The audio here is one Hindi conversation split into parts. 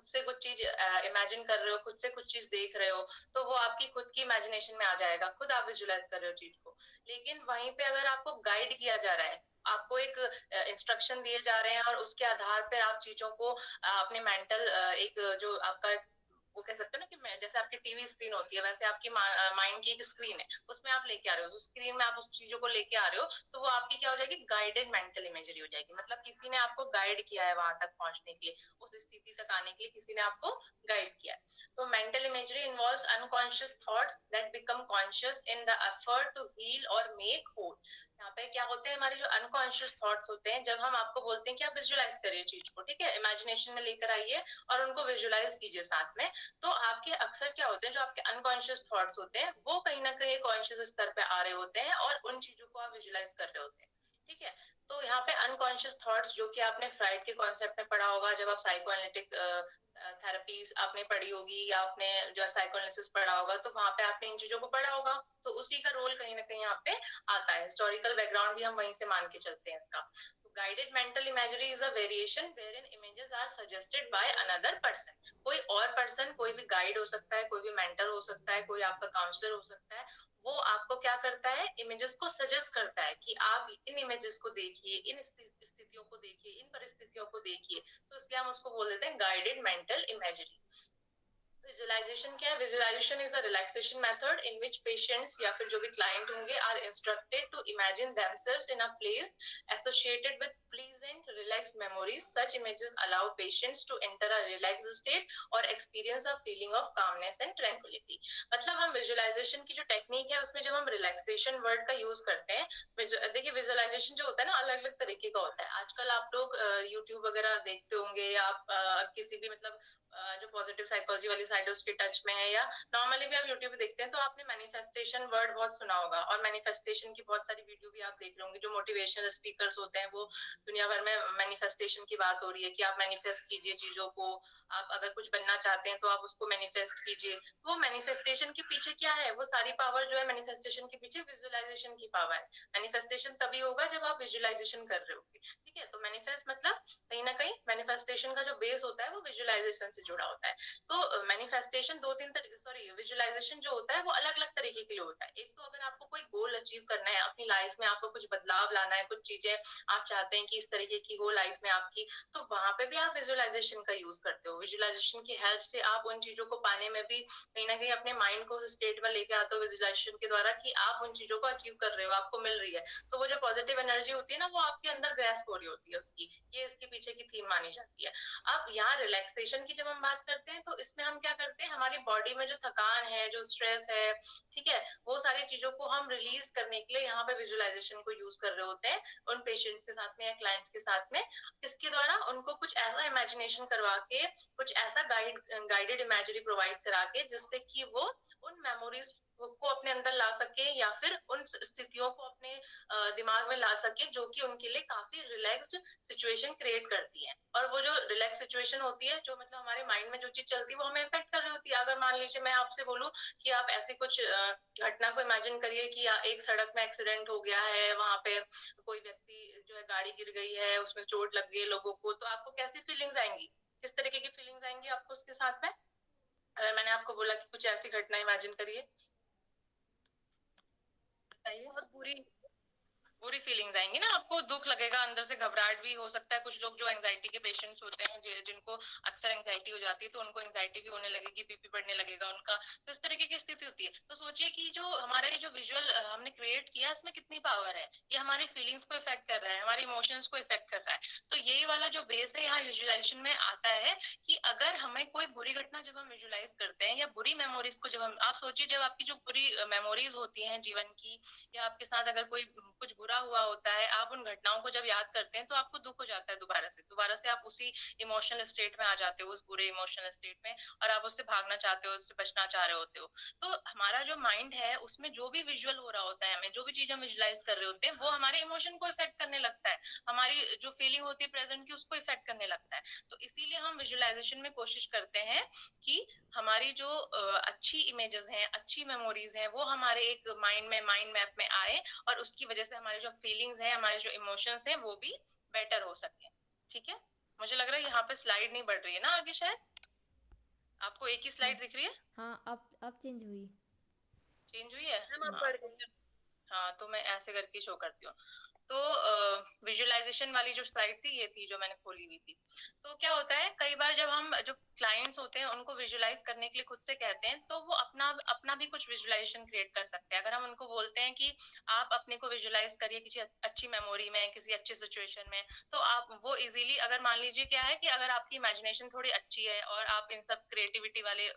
से कुछ चीज इमेजिन कर रहे हो, खुद से कुछ चीज देख रहे हो, तो वो आपकी खुद की इमेजिनेशन में आ जाएगा, खुद आप विजुलाइज कर रहे हो चीज को। लेकिन वहीं पे अगर आपको गाइड किया जा रहा है, आपको एक इंस्ट्रक्शन दिए जा रहे हैं और उसके आधार पर आप चीजों को अपने मेंटल एक जो आपका वो कह सकते हो ना कि जैसे आपकी टीवी स्क्रीन होती है, वैसे आपकी माइंड की एक स्क्रीन है, उसमें आप लेके आ रहे हो, उस स्क्रीन में आप उस चीजों को लेके आ रहे हो, तो वो आपकी क्या हो जाएगी, गाइडेड मेंटल इमेजरी हो जाएगी। मतलब किसी ने आपको गाइड किया है वहां तक पहुंचने के लिए, उस स्थिति तक आने के लिए किसी ने आपको गाइड किया है। तो mental imagery involves unconscious thoughts that become conscious in the effort to heal और मेक होल। यहाँ पे क्या होते हैं, हमारे जो अनकॉन्शियस थॉट्स होते हैं, जब हम आपको बोलते हैं कि आप विजुलाइज करिए चीज को, ठीक है, इमेजिनेशन में लेकर आइए और उनको विजुलाइज कीजिए साथ में, तो आपके अक्सर क्या होते हैं, जो आपके अनकॉन्शियस थॉट्स होते हैं वो कहीं ना कहीं कॉन्शियस स्तर पे आ रहे होते हैं और उन चीजों को आप विजुलाइज कर रहे होते हैं। ठीक है, तो यहाँ पे अनकॉन्शियस थॉट्स, जो कि आपने फ्राइड के कॉन्सेप्ट में पढ़ा होगा, जब आप साइकोएनालिटिक थेरेपीज आपने पढ़ी होगी या आपने जो साइकोएनालिसिस पढ़ा होगा, तो वहां पे आपने इन चीजों को पढ़ा होगा, तो उसी का रोल कहीं ना कहीं यहाँ पे आता है। हिस्टोरिकल बैकग्राउंड भी हम वहीं से मान के चलते हैं इसका। Guided mental imagery is a variation where in images are suggested by another person. कोई और पर्सन, कोई भी गाइड हो सकता है, कोई भी मेंटर हो सकता है, कोई आपका काउंसलर हो सकता है, वो आपको क्या करता है, इमेजेस को सजेस्ट करता है कि आप इन इमेजेस को देखिए, इन स्थितियों को देखिए, इन परिस्थितियों को देखिए, तो इसलिए हम उसको बोल देते हैं गाइडेड मेंटल इमेजरी। विजुअलाइजेशन क्या है? Visualization is a relaxation method in which patients या फिर जो भी क्लाइंट होंगे are instructed to imagine themselves in a place associated with pleasant relaxed memories. Such images allow patients to enter a relaxed state और experience a feeling of calmness and tranquility. मतलब हम विजुअलाइजेशन की जो टेक्निक है उसमें जब हम रिलैक्सेशन वर्ड का यूज करते हैं, देखिए विजुअलाइजेशन जो होता है ना, अलग अलग तरीके का होता है। आजकल आप लोग यूट्यूब वगैरह देखते होंगे, या आप किसी भी मतलब जो पॉजिटिव साइकोलॉजी वाली साइड है उसके टच में है, या नॉर्मली भी आप यूट्यूब पे देखते हैं, तो आपने मैनिफेस्टेशन वर्ड बहुत सुना होगा, और मैनिफेस्टेशन की बहुत सारी वीडियो भी आप देख रहे होंगे। जो मोटिवेशनल स्पीकर्स होते हैं, वो दुनिया भर में मैनिफेस्टेशन की बात हो रही है कि आप मैनिफेस्ट कीजिए चीजों को, आप अगर कुछ बनना चाहते हैं तो आप उसको मैनिफेस्ट कीजिए। तो वो मैनिफेस्टेशन के पीछे क्या है, वो सारी पावर जो है मैनिफेस्टेशन के पीछे विजुअलाइजेशन की पावर है। मैनिफेस्टेशन तभी होगा जब आप विजुअलाइजेशन कर रहे होगे, ठीक है। तो मैनिफेस्ट मतलब कहीं ना कहीं मैनिफेस्टेशन का जो बेस होता है वो विजुअलाइजेशन से जुड़ा होता है। तो मैनिफेस्टेशन दो तीन सॉरी विजुअलाइजेशन जो होता है वो अलग अलग तरीके के लिए होता है। एक तो अगर आपको कोई गोल अचीव करना है अपनी लाइफ में, आपको कुछ बदलाव लाना है, कुछ चीजें आप चाहते हैं कि इस तरीके की हो लाइफ में आपकी, तो वहां पे भी आप विजुअलाइजेशन का यूज करते हो। विजुअलाइजेशन की हेल्प से आप उन चीजों को पाने में भी कहीं ना कहीं अपने माइंड को उस स्टेट में लेके आते हो विजुअलाइजेशन के द्वारा, कि आप उन चीजों को अचीव कर रहे हो, आपको मिल रही है। तो वो जो पॉजिटिव एनर्जी होती है ना, वो आपके अंदर ग्रैस्प हो रही होती है उसकी, ये इसके पीछे की थीम मानी जाती है। अब यहाँ रिलैक्सेशन की जब हम बात करते हैं, तो इसमें हम क्या करते हैं, हमारी बॉडी में जो थकान है, जो स्ट्रेस है, ठीक है, वो सारी चीजों को हम रिलीज करने के लिए यहाँ पे विजुअलाइजेशन को यूज कर रहे होते हैं उन पेशेंट्स के साथ में या क्लाइंट्स के साथ में। इसके द्वारा उनको कुछ ऐसा इमेजिनेशन करवा के, कुछ ऐसा गाइडेड इमेजरी प्रोवाइड करा के, जिससे कि वो उन मेमोरीज को अपने अंदर ला सके, या फिर उन स्थितियों को अपने दिमाग में ला सके, जो कि उनके लिए काफी रिलैक्स्ड सिचुएशन क्रिएट करती है। और वो जो रिलैक्स सिचुएशन होती है, जो मतलब हमारे माइंड में जो चीज चलती है वो हमें इफेक्ट कर रही होती है। अगर मान लीजिए मैं आपसे बोलूं कि आप ऐसी कुछ घटना को इमेजिन करिए कि एक सड़क में एक्सीडेंट हो गया है, वहां पे कोई व्यक्ति जो है, गाड़ी गिर गई है, उसमें चोट लग गई लोगों को, तो आपको कैसी फीलिंग्स आएंगी, किस तरीके की फीलिंग्स आएंगी आपको उसके साथ में? अगर मैंने आपको बोला कि कुछ ऐसी घटना इमेजिन करिए, बताइए। बहुत बुरी। बुरी फीलिंग्स आएंगी ना, आपको दुख लगेगा, अंदर से घबराहट भी हो सकता है। कुछ लोग जो एंजाइटी के पेशेंट्स होते हैं, जिनको अक्सर एंजाइटी हो जाती है, तो उनको एंजाइटी भी होने लगेगी, बीपी बढ़ने लगेगा उनका, तो इस तरीके की स्थिति होती है। तो सोचिए कि जो हमारा ये जो विजुअल हमने क्रिएट किया, इसमें कितनी पावर है। ये हमारी फीलिंग्स को इफेक्ट कर रहा है, हमारी इमोशंस को इफेक्ट कर रहा है। तो यही वाला जो बेस है यहाँ विजुअलाइजेशन में आता है, कि अगर हमें कोई बुरी घटना जब हम विजुअलाइज करते हैं, या बुरी मेमोरीज को जब हम, आप सोचिए जब आपकी जो बुरी मेमोरीज होती हैं जीवन की, या आपके साथ अगर कोई कुछ बुरा हुआ होता है, आप उन घटनाओं को जब याद करते हैं तो आपको दुख हो जाता है, दोबारा से आप उसी इमोशनल स्टेट में आ जाते हो, उस बुरे इमोशनल स्टेट में, और आप उससे भागना चाहते हो, उससे बचना चाह रहे होते हो। तो हमारा जो माइंड है उसमें जो भी विजुअल हो रहा होता है, हमें जो भी चीज हम विजुअलाइज कर रहे होते हैं, वो हमारे इमोशन को इफेक्ट करने लगता है, हमारी जो फीलिंग होती है प्रेजेंट की, उसको इफेक्ट करने लगता है। तो इसीलिए हम विजुअलाइजेशन में कोशिश करते हैं कि हमारी जो अच्छी इमेजेस हैं, अच्छी मेमोरीज हैं, वो हमारे एक माइंड में, माइंड मैप में आए, और उसकी वजह से हमारी जो फीलिंग्स हैं, हमारे जो इमोशंस हैं, वो भी बेटर हो सके। ठीक है, मुझे लग रहा है यहाँ पे स्लाइड नहीं बढ़ रही है ना आगे शायद। आपको एक ही हाँ स्लाइड दिख रही है? हाँ, अब चेंज हुई। चेंज हुई है? मैम आप हाँ। पढ़ दीजिए। हाँ, तो मैं ऐसे करके शो करती हूँ। तो विजुअलाइजेशन वाली जो स्लाइड थी ये थी जो मैंने खोली हुई थी। तो क्या होता है, कई बार जब हम जो क्लाइंट्स होते हैं उनको विजुअलाइज करने के लिए खुद से कहते हैं, तो वो अपना अपना भी कुछ विजुअलाइजेशन क्रिएट कर सकते हैं। अगर हम उनको बोलते हैं कि आप अपने को विजुअलाइज करिए किसी अच्छी मेमोरी में, किसी अच्छी सिचुएशन में, तो आप वो इजीली, अगर मान लीजिए क्या है कि अगर आपकी इमेजिनेशन थोड़ी अच्छी है और आप इन सब क्रिएटिविटी वाले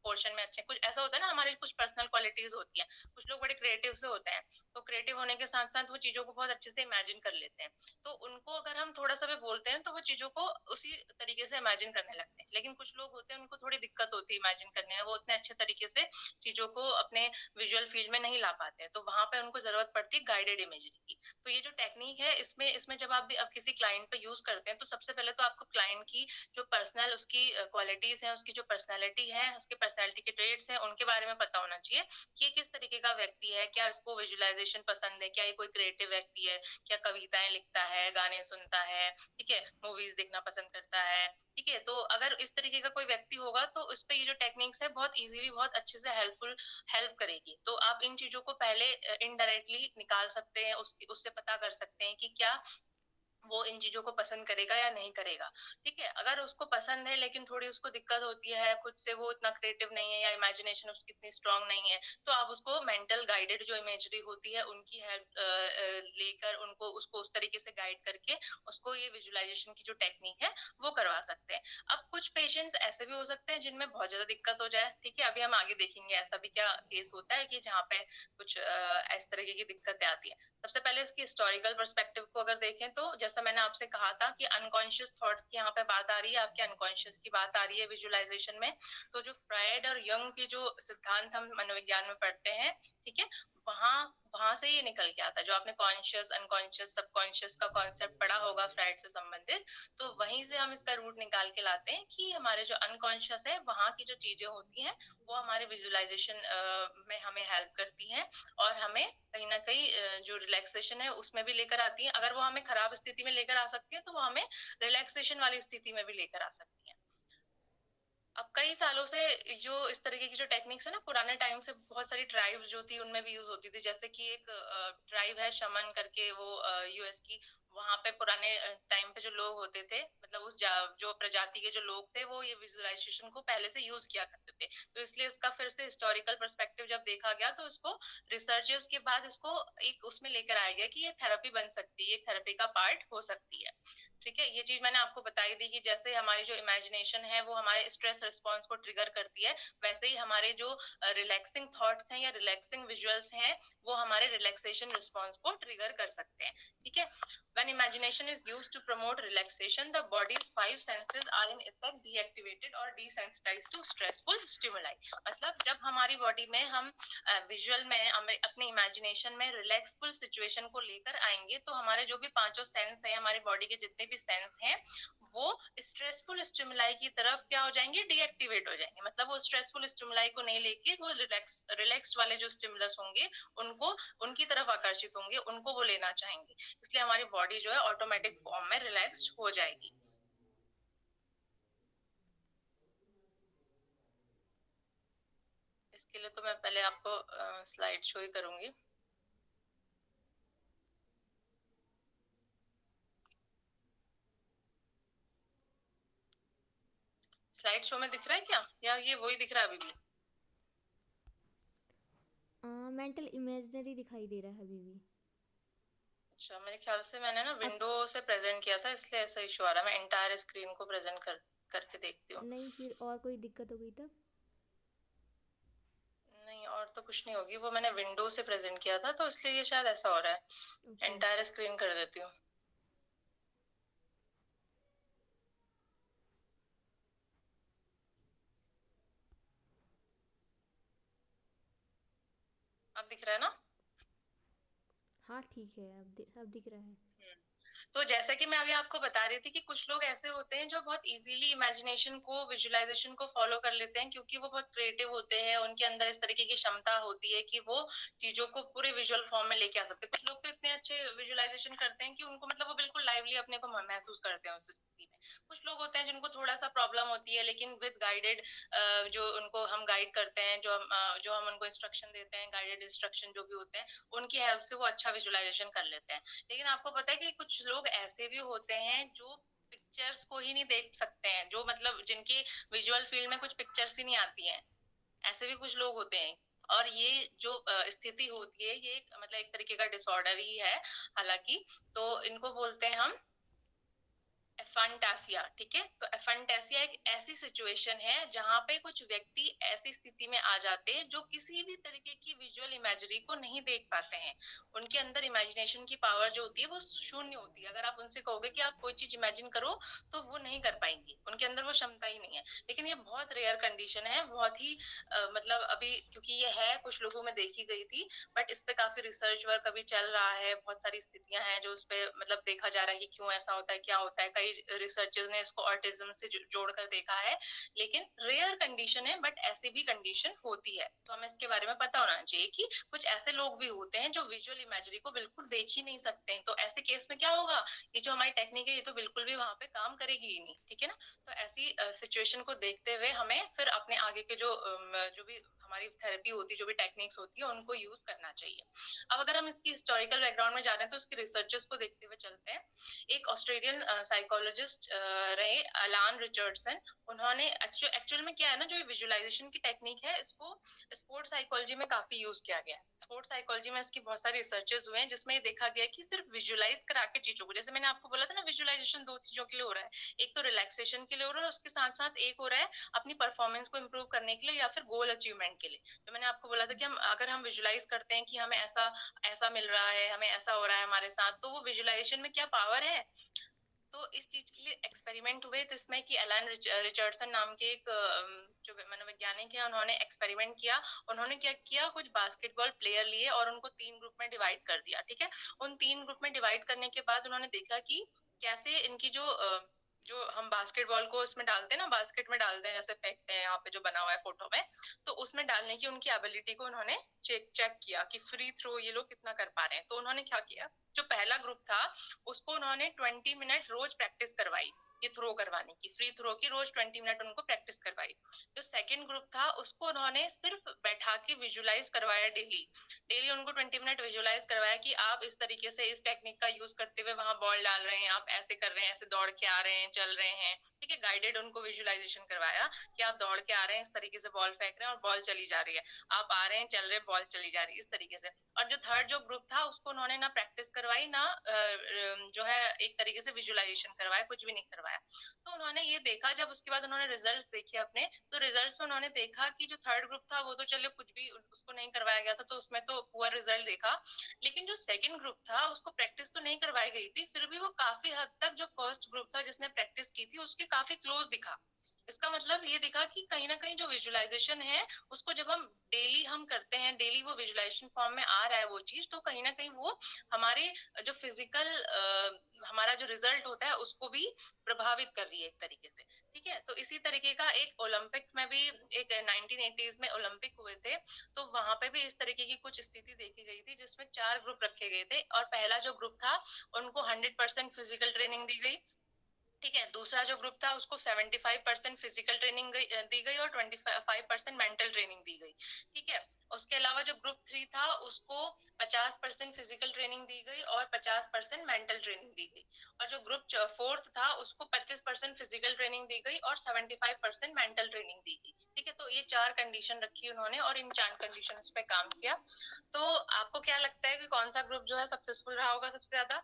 पोर्शन में अच्छे हैं, कुछ ऐसा होता है ना, हमारी कुछ पर्सनल क्वालिटीज होती है, कुछ लोग बड़े क्रिएटिव से होते हैं, तो क्रिएटिव होने के साथ साथ वो चीजों को बहुत अच्छे से इमेजिन कर लेते हैं। तो उनको अगर हम थोड़ा सा भी बोलते हैं तो वो चीजों को उसी तरीके से इमेजिन करने लगते हैं। लेकिन कुछ लोग होते हैं उनको थोड़ी दिक्कत होती है इमेजिन करने में, वो उतने अच्छे तरीके से चीजों को अपने विजुअल फील्ड में नहीं ला पाते हैं, तो वहां पे उनको जरूरत पड़ती है गाइडेड इमेजरी की। तो ये जो टेक्निक है, इसमें इसमें जब आप भी अब किसी क्लाइंट पे यूज करते हैं, तो सबसे पहले तो आपको क्लाइंट की जो पर्सनल उसकी क्वालिटीज है, उसकी जो पर्सनैलिटी है, उसकी पर्सनैलिटी के ट्रेट्स हैं, उनके बारे में पता होना चाहिए कि ये किस तरीके का व्यक्ति है, क्या इसको विजुअलाइजेशन पसंद है, क्या ये कोई क्रिएटिव व्यक्ति है, क्या कविताएं लिखता है, गाने सुनता है, ठीक है, मूवीज देखना पसंद करता है, ठीक है। तो अगर इस तरीके का कोई व्यक्ति होगा तो उस पे ये जो टेक्निक्स है बहुत इजीली, बहुत अच्छे से हेल्प करेगी। तो आप इन चीजों को पहले इनडायरेक्टली निकाल सकते हैं, उससे पता कर सकते हैं कि क्या वो इन चीजों को पसंद करेगा या नहीं करेगा, ठीक है। अगर उसको पसंद है लेकिन थोड़ी उसको दिक्कत होती है, खुद से वो इतना क्रिएटिव नहीं है या इमेजिनेशन उसकी इतनी स्ट्रांग नहीं है, तो आप उसको मेंटल गाइडेड जो इमेजरी होती है उनकी हेल्प लेकर उनको उसको उस तरीके से गाइड करके उसको ये विजुअलाइजेशन की जो टेक्निक है वो करवा सकते हैं। अब कुछ पेशेंट्स ऐसे भी हो सकते हैं जिनमें बहुत ज्यादा दिक्कत हो जाए, ठीक है, अभी हम आगे देखेंगे ऐसा भी क्या केस होता है कि जहाँ पे कुछ इस तरीके की दिक्कतें आती है। सबसे पहले इसकी हिस्टोरिकल पर्सपेक्टिव को अगर देखें तो जैसा मैंने आपसे कहा था कि अनकॉन्शियस थॉट्स की यहाँ पे बात आ रही है, आपके अनकॉन्शियस की बात आ रही है विजुअलाइजेशन में। तो जो फ्रायड और यंग के जो सिद्धांत हम मनोविज्ञान में पढ़ते हैं, ठीक है, वहां वहां से ये निकल के आता है। जो आपने कॉन्शियस, अनकॉन्शियस, सबकॉन्शियस का कॉन्सेप्ट पढ़ा होगा फ्रायड से संबंधित, तो वहीं से हम इसका रूट निकाल के लाते हैं कि हमारे जो अनकॉन्शियस है वहां की जो चीजें होती हैं वो हमारे विजुअलाइजेशन में हमें हेल्प करती हैं और हमें कहीं ना कहीं जो रिलैक्सेशन है उसमें भी लेकर आती है। अगर वो हमें खराब स्थिति में लेकर आ सकती है तो वो हमें रिलैक्सेशन वाली स्थिति में भी लेकर आ सकती है। अब कई सालों से जो इस तरीके की जो टेक्निक्स है ना, पुराने टाइम से बहुत सारी ट्राइब्स जो थी उनमें भी यूज होती थी। जैसे कि एक ट्राइब है शमन करके, वो यूएस की, वहां पे पुराने टाइम पे जो लोग होते थे, मतलब जो प्रजाति के जो लोग थे, वो ये विजुअलाइजेशन को पहले से यूज किया करते थे। तो इसलिए इसका फिर से हिस्टोरिकल पर्सपेक्टिव जब देखा गया तो इसको रिसर्चर्स के बाद इसको एक उसमें लेकर आया गया कि ये थेरेपी बन सकती है, ये थेरेपी का पार्ट हो सकती है, ठीक है। ये चीज मैंने आपको बताई दी कि जैसे हमारी जो इमेजिनेशन है वो हमारे स्ट्रेस रिस्पॉन्स को ट्रिगर करती है, वैसे ही हमारे जो रिलैक्सिंग थॉट्स हैं या रिलैक्सिंग विजुअल्स हैं वो हमारे रिलैक्सेशन रिस्पॉन्स को ट्रिगर कर सकते हैं, ठीक है। When imagination is used to promote relaxation, the body's five senses are in effect deactivated or desensitized to stressful stimuli. मतलब जब हमारी बॉडी में हम विजुअल में अपने इमेजिनेशन में रिलैक्सफुल सिचुएशन को लेकर आएंगे तो हमारे जो भी पांचों सेंस है, हमारी बॉडी के जितने भी सेंस हैं, वो स्ट्रेसफुल स्टिमुलाई की तरफ क्या हो जाएंगे, डीएक्टिवेट हो जाएंगे। मतलब वो स्ट्रेसफुल स्टिमुलाई को नहीं लेके वो रिलैक्स्ड वाले जो स्टिमुलस होंगे उनको, उनकी तरफ आकर्षित होंगे, उनको वो लेना चाहेंगे। इसलिए हमारी बॉडी जो है ऑटोमेटिक फॉर्म में रिलैक्स्ड हो जाएगी। इसके लिए तो मैं पहले आपको स्लाइड शो ही करूंगी। स्लाइड शो में दिख रहा है क्या, या ये वही दिख रहा है अभी भी? मेंटल इमेजिनरी दिखाई दे रहा है अभी भी। अच्छा, मेरे ख्याल से मैंने ना अब विंडो से प्रेजेंट किया था इसलिए ऐसा इशू आ रहा है। मैं एंटायर स्क्रीन को प्रेजेंट करके देखती हूँ। नहीं, फिर और कोई दिक्कत हो गई तब? नहीं, और तो कुछ नहीं होगी, वो मैंने विंडो से प्रेजेंट किया था तो इसलिए ये शायद ऐसा हो रहा है। ओके। एंटायर स्क्रीन कर देती हूँ। अब दिख रहा है ना? हाँ ठीक है, अब दिख रहा है। तो जैसा कि मैं अभी आपको बता रही थी कि कुछ लोग ऐसे होते हैं जो बहुत इजीली इमेजिनेशन को, विजुअलाइजेशन को फॉलो कर लेते हैं क्योंकि वो बहुत क्रिएटिव होते हैं, उनके अंदर इस तरीके की क्षमता होती है कि वो चीजों को पूरे विजुअल फॉर्म में लेके आ सकते हैं। कुछ लोग तो इतने अच्छे विजुअलाइजेशन करते हैं कि उनको, मतलब वो बिल्कुल लाइवली अपने को महसूस करते हैं उस स्थिति में। कुछ लोग होते हैं जिनको थोड़ा सा प्रॉब्लम होती है, लेकिन विद गाइडेड जो उनको हम गाइड करते हैं, जो हम उनको इंस्ट्रक्शन देते हैं, गाइडेड इंस्ट्रक्शन जो भी होते हैं, उनकी हेल्प से वो अच्छा विजुअलाइजेशन कर लेते हैं। लेकिन आपको पता है कि कुछ लोग ऐसे भी होते हैं जो पिक्चर्स को ही नहीं देख सकते हैं, जो मतलब जिनकी विजुअल फील्ड में कुछ पिक्चर्स ही नहीं आती हैं, ऐसे भी कुछ लोग होते हैं। और ये जो स्थिति होती है, ये मतलब एक तरीके का डिसऑर्डर ही है हालांकि। तो इनको बोलते हैं हम एफंटासिया, ठीक है। तो एफंटासिया एक ऐसी सिचुएशन है जहां पे कुछ व्यक्ति ऐसी स्थिति में आ जाते हैं जो किसी भी तरीके की विजुअल इमेजरी को नहीं देख पाते हैं। उनके अंदर इमेजिनेशन की पावर जो होती है वो शून्य होती है। अगर आप उनसे कहोगे कि आप कोई चीज इमेजिन करो तो वो नहीं कर पाएंगी, उनके अंदर वो क्षमता ही नहीं है। लेकिन ये बहुत रेयर कंडीशन है, बहुत ही मतलब अभी क्योंकि ये है कुछ लोगों में देखी गई थी, बट इस पे काफी रिसर्च वर्क अभी चल रहा है। बहुत सारी स्थितियां हैं जो उस पे मतलब देखा जा रहा है कि क्यों ऐसा होता है, क्या होता है। कई रिसर्चर्स ने इसको ऑटिज्म से जोड़कर देखा है। लेकिन रेयर कंडीशन है, बट ऐसी भी कंडीशन होती है, तो हमें इसके बारे में पता होना चाहिए कि कुछ ऐसे लोग भी होते हैं जो विजुअल इमेजरी को बिल्कुल देख ही नहीं सकते हैं। तो ऐसे केस में क्या होगा, ये जो हमारी टेक्निक है ये तो बिल्कुल भी वहां पे काम करेगी ही नहीं, ठीक है ना। तो ऐसी सिचुएशन को देखते हुए हमें फिर अपने आगे के जो भी हमारी थेरेपी होती है, जो भी टेक्निक्स होती है, उनको यूज करना चाहिए। अब अगर हम इसकी हिस्टोरिकल बैकग्राउंड में जा रहे हैं तो उसके रिसर्चर्स को देखते हुए चलते हैं। एक ऑस्ट्रेलियन साइकोलॉजिस्ट रहे अलान रिचर्डसन। उन्होंने एक्चुअल में क्या है ना, जो विजुअलाइजेशन की टेक्निक है इसको स्पोर्ट्स साइकोलॉजी में काफी यूज किया गया है। स्पोर्ट्स साइकोलॉजी में इसकी बहुत सारे रिसर्चेस हुए हैं जिसमें ये देखा गया कि सिर्फ विजुअलाइज करा के चीजों को, जैसे मैंने आपको बोला था ना, विजुअलाइजेशन दो चीजों के लिए हो रहा है। एक तो रिलैक्सेशन के लिए हो रहा है, उसके साथ साथ एक हो रहा है अपनी परफॉर्मेंस को इम्प्रूव करने के लिए या फिर गोल अचीवमेंट के लिए। तो मैंने आपको बोला था कि हम अगर हम विजुअलाइज करते हैं कि हमें ऐसा ऐसा मिल रहा है, हमें ऐसा हो रहा है हमारे साथ, तो वो विजुअलाइजेशन में क्या पावर है। तो इस चीज के लिए एक्सपेरिमेंट हुए, तो इसमें कि एलन रिचर्डसन नाम के एक जो मनोवैज्ञानिक है, उन्होंने एक्सपेरिमेंट किया। उन्होंने क्या किया, कुछ बास्केटबॉल प्लेयर लिए और उनको 3 ग्रुप में डिवाइड कर दिया, ठीक है। उन 3 ग्रुप में डिवाइड करने के बाद उन्होंने देखा कि कैसे इनकी जो हम बास्केटबॉल को उसमें डालते हैं ना, बास्केट में डालते हैं, जैसे फेंकते हैं यहाँ पे जो बना हुआ है फोटो में, तो उसमें डालने की उनकी एबिलिटी को उन्होंने चेक किया कि फ्री थ्रो ये लोग कितना कर पा रहे हैं। तो उन्होंने क्या किया, जो पहला ग्रुप था उसको उन्होंने 20 मिनट रोज प्रैक्टिस करवाई, ये थ्रो करवाने की, फ्री थ्रो की रोज 20 मिनट उनको प्रैक्टिस करवाई। जो सेकंड ग्रुप था उसको उन्होंने सिर्फ बैठा के विजुअलाइज करवाया, डेली डेली उनको 20 मिनट विजुअलाइज करवाया कि आप इस तरीके से इस टेक्निक का यूज करते हुए वहां बॉल डाल रहे हैं, आप ऐसे कर रहे हैं, ऐसे दौड़ के आ रहे हैं, चल रहे हैं, ठीक है। गाइडेड उनको विजुअलाइजेशन करवाया कि आप दौड़ के आ रहे हैं, इस तरीके से बॉल फेंक रहे हैं और बॉल चली जा रही है, आप आ रहे हैं, चल रहे हैं, बॉल चली जा रही है, इस तरीके से। और जो थर्ड जो ग्रुप था उसको उन्होंने ना प्रैक्टिस करवाई, ना जो है एक तरीके से विजुअलाइजेशन करवाया, कुछ भी नहीं करवाया। तो उन्होंने ये देखा, जब उसके बाद उन्होंने रिजल्ट देखे अपने, तो रिजल्ट में उन्होंने देखा कि जो थर्ड ग्रुप था वो तो चलो कुछ भी उसको नहीं करवाया गया था, तो उसमें तो पुअर रिजल्ट देखा। लेकिन जो सेकंड ग्रुप था उसको प्रैक्टिस तो नहीं करवाई गई थी, फिर भी वो काफी हद तक जो फर्स्ट ग्रुप था जिसने प्रैक्टिस की थी उसके काफी क्लोज दिखा। इसका मतलब ये दिखा कि कहीं ना कहीं जो विजुअलाइजेशन है उसको जब हम डेली हम करते हैं, डेली वो विजुअलाइजेशन फॉर्म में आ रहा है वो चीज, तो कहीं ना कहीं वो हमारे जो फिजिकल हमारा जो रिजल्ट होता है उसको भी प्रभावित कर रही है एक तरीके से, ठीक है। तो इसी तरीके का एक ओलंपिक में भी, एक 1980s में ओलंपिक हुए थे, तो वहां पे भी इस तरीके की कुछ स्थिति देखी गई थी जिसमें 4 ग्रुप रखे गए थे। और पहला जो ग्रुप था उनको 100% फिजिकल ट्रेनिंग दी गई, ठीक है। दूसरा जो ग्रुप था उसको 75% फिजिकल ट्रेनिंग दी गई और 25% मेंटल ट्रेनिंग दी गई, ठीक है। उसके अलावा जो ग्रुप 3 था उसको 50% फिजिकल ट्रेनिंग दी गई और 50% मेंटल ट्रेनिंग दी गई। और जो ग्रुप 4th था उसको 25% फिजिकल ट्रेनिंग दी गई और 75% मेंटल ट्रेनिंग दी गई, ठीक है। तो ये 4 कंडीशन रखी उन्होंने और इन 4 कंडीशन पे काम किया। तो आपको क्या लगता है कि कौन सा ग्रुप जो है सक्सेसफुल रहा होगा सबसे ज्यादा?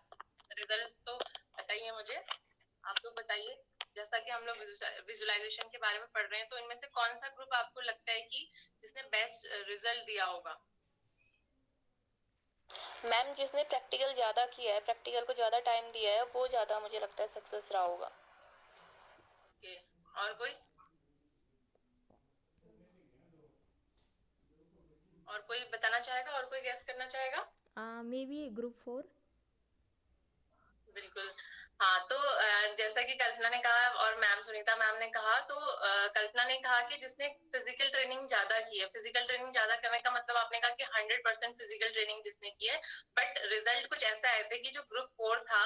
रिजल्ट तो बताइए मुझे, आप लोग बताइए। जैसा कि हम लोग विजुअलाइजेशन के बारे में पढ़ रहे हैं, तो इनमें से कौन सा ग्रुप आपको लगता है कि जिसने बेस्ट रिजल्ट दिया होगा? मैम, जिसने प्रैक्टिकल ज्यादा किया है, प्रैक्टिकल को ज्यादा टाइम दिया है, वो ज्यादा मुझे लगता है सक्सेस रहा होगा। ओके, और कोई? और कोई बताना चाहेगा, और कोई गैस करना चाहेगा? May be group 4। बिल्कुल। हाँ, तो जैसा कि कल्पना ने कहा और मैम सुनीता मैम ने कहा, तो कल्पना ने कहा कि जिसने फिजिकल ट्रेनिंग ज्यादा की है, फिजिकल ट्रेनिंग ज्यादा करने का मतलब आपने कहा कि 100% फिजिकल ट्रेनिंग जिसने की है, बट रिजल्ट कुछ ऐसा आए थे कि जो ग्रुप 4 था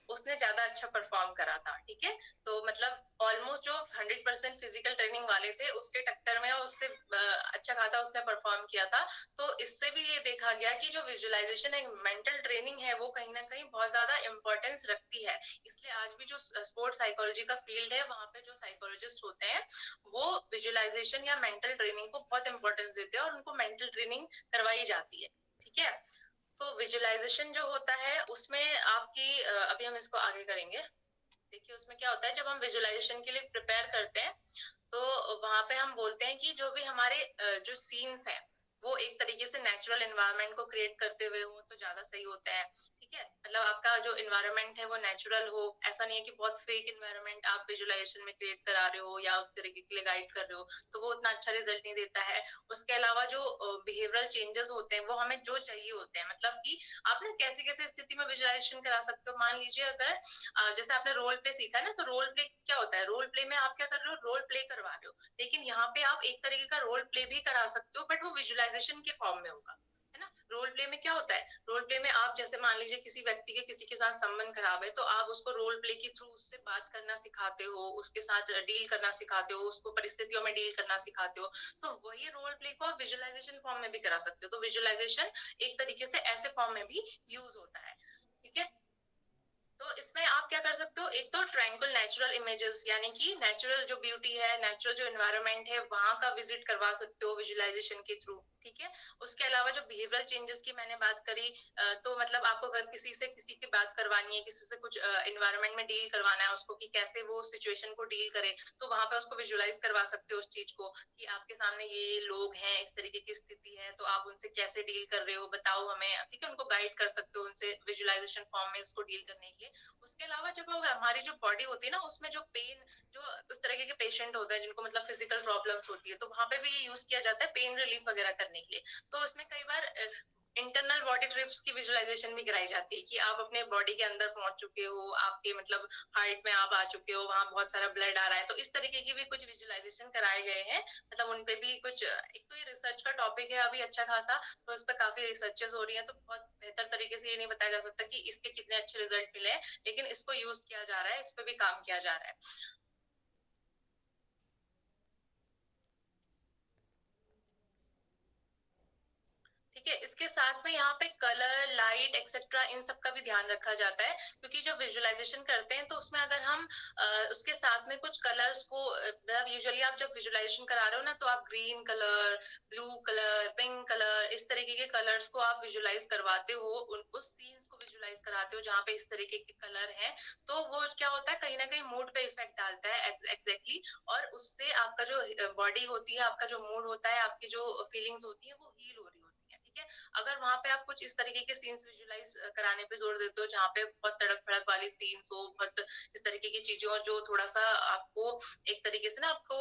उसने ज्यादा अच्छा परफॉर्म करा था, ठीक है। तो मतलब ऑलमोस्ट जो 100% फिजिकल ट्रेनिंग वाले थे उसके टक्कर में उससे अच्छा खासा उसने परफॉर्म किया था। तो इससे भी ये देखा गया कि जो विजुअलाइजेशन एक मेंटल ट्रेनिंग है वो कहीं ना कहीं बहुत ज्यादा इंपॉर्टेंस रखती है। इसलिए आज भी जो स्पोर्ट्स साइकोलॉजी का फील्ड है वहाँ पे जो साइकोलॉजिस्ट होते हैं वो विजुअलाइजेशन या मेंटल ट्रेनिंग को बहुत इंपॉर्टेंस देते हैं और उनको मेंटल ट्रेनिंग करवाई जाती है, ठीक है। तो विजुअलाइजेशन जो होता है उसमें आपकी अभी हम इसको आगे करेंगे। देखिए उसमें क्या होता है, जब हम विजुअलाइजेशन के लिए प्रिपेयर करते हैं तो वहां पे हम बोलते हैं कि जो भी हमारे जो सीन्स हैं वो एक तरीके से नेचुरल एनवायरनमेंट को क्रिएट करते हुए हो तो ज्यादा सही होता है, ठीक है। मतलब आपका जो एनवायरनमेंट है वो नेचुरल हो, ऐसा नहीं है कि बहुत फेक एनवायरनमेंट आप विजुअलाइजेशन में क्रिएट करा रहे हो या उस तरीके के लिए गाइड कर रहे हो, तो वो उतना अच्छा रिजल्ट नहीं देता है। उसके अलावा जो बिहेवियरल चेंजेस होते हैं वो हमें जो चाहिए होते हैं, मतलब कि आप ना कैसी कैसी स्थिति में विजुअलाइजेशन करा सकते हो। मान लीजिए अगर जैसे आपने रोल प्ले सीखा ना, तो रोल प्ले क्या होता है, रोल प्ले में आप क्या कर रहे हो, रोल प्ले करवा रहे हो, लेकिन यहाँ पे आप एक तरीके का रोल प्ले भी करा सकते हो बट वो विजुअलाइजेशन के फॉर्म में होगा, है ना। रोल प्ले में क्या होता है, रोल प्ले में आप जैसे मान लीजिए किसी व्यक्ति के किसी के साथ संबंध खराब है तो आप उसको रोल प्ले के थ्रू उससे बात करना सिखाते हो, उसके साथ डील करना सिखाते हो, उसको परिस्थितियों में डील करना सिखाते हो। तो वही रोल प्ले को आप विजुअलाइजेशन फॉर्म में भी करा सकते हो। तो विजुअलाइजेशन एक तरीके से ऐसे फॉर्म में भी यूज होता है, ठीक है। तो इसमें आप क्या कर सकते हो, एक तो ट्रैंक्विल नेचुरल इमेजेस यानी कि नेचुरल जो ब्यूटी है, नेचुरल जो एनवायरनमेंट है वहां का विजिट करवा सकते हो विजुअलाइजेशन के थ्रू, ठीक है। उसके अलावा जो बिहेवियरल चेंजेस की मैंने बात करी, तो मतलब आपको अगर किसी से किसी की बात करवानी है, किसी से कुछ एनवायरनमेंट में डील करवाना है उसको कि कैसे वो सिचुएशन को डील करे, तो वहां पे उसको विजुअलाइज करवा सकते हो उस चीज को कि आपके सामने ये लोग हैं, इस तरीके की स्थिति है, तो आप उनसे कैसे डील कर रहे हो बताओ हमें, ठीक है। उनको गाइड कर सकते हो उनसे विजुअलाइजेशन फॉर्म में उसको डील करने के लिए। उसके अलावा जब लोग हमारी जो बॉडी होती है ना उसमें जो पेन, जो उस तरह के पेशेंट होते हैं जिनको मतलब फिजिकल प्रॉब्लम्स होती है, तो वहां पे भी ये यूज किया जाता है पेन रिलीफ वगैरह करने के लिए। तो उसमें कई बार इंटरनल बॉडी ट्रिप्स की विजुअलाइजेशन भी कराई जाती है कि आप अपने बॉडी के अंदर पहुंच चुके हो, आपके मतलब हार्ट में आप आ चुके हो, वहां बहुत सारा ब्लड आ रहा है, तो इस तरीके की भी कुछ विजुअलाइजेशन कराए गए हैं। मतलब उनपे भी कुछ, एक तो ये रिसर्च का टॉपिक है अभी अच्छा खासा, तो इस पर काफी रिसर्चेस हो रही है, तो बहुत बेहतर तरीके से ये नहीं बताया जा सकता कि इसके कितने अच्छे रिजल्ट मिले हैं, लेकिन इसको यूज किया जा रहा है, इस पे भी काम किया जा रहा है। ठीक है। इसके साथ में यहाँ पे कलर, लाइट एक्सेट्रा इन सब का भी ध्यान रखा जाता है, क्योंकि जब विजुअलाइजेशन करते हैं तो उसमें अगर हम उसके साथ में कुछ कलर्स को, मतलब यूजुअली आप जब विजुअलाइजेशन करा रहे हो ना तो आप green colour, blue colour, pink colour, इस तरीके के कलर्स को आप विजुअलाइज करवाते हो, उस सीन्स को विजुअलाइज कराते हो जहाँ पे इस तरीके के कलर हैं। तो वो क्या होता है, कहीं ना कहीं मूड पे इफेक्ट डालता है एग्जैक्टली, और उससे आपका जो बॉडी होती है, आपका जो मूड होता है, आपकी जो फीलिंग्स होती है वो हील हो रही होती है, ठीक है। अगर वहां पे आप कुछ इस तरीके के सीन्स विजुअलाइज कराने पे जोर देते हो जहाँ पे बहुत तड़क भड़क वाली सीन्स हो, बहुत इस तरीके की चीजें हो जो थोड़ा सा आपको एक तरीके से ना आपको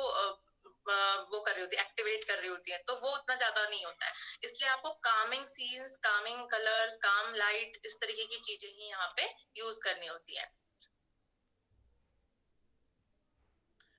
वो कर रही होती है, एक्टिवेट कर रही होती है, तो वो उतना ज्यादा नहीं होता है। इसलिए आपको कामिंग सीन्स, कामिंग कलर्स, काम लाइट, इस तरीके की चीजें ही यहाँ पे यूज करनी होती है।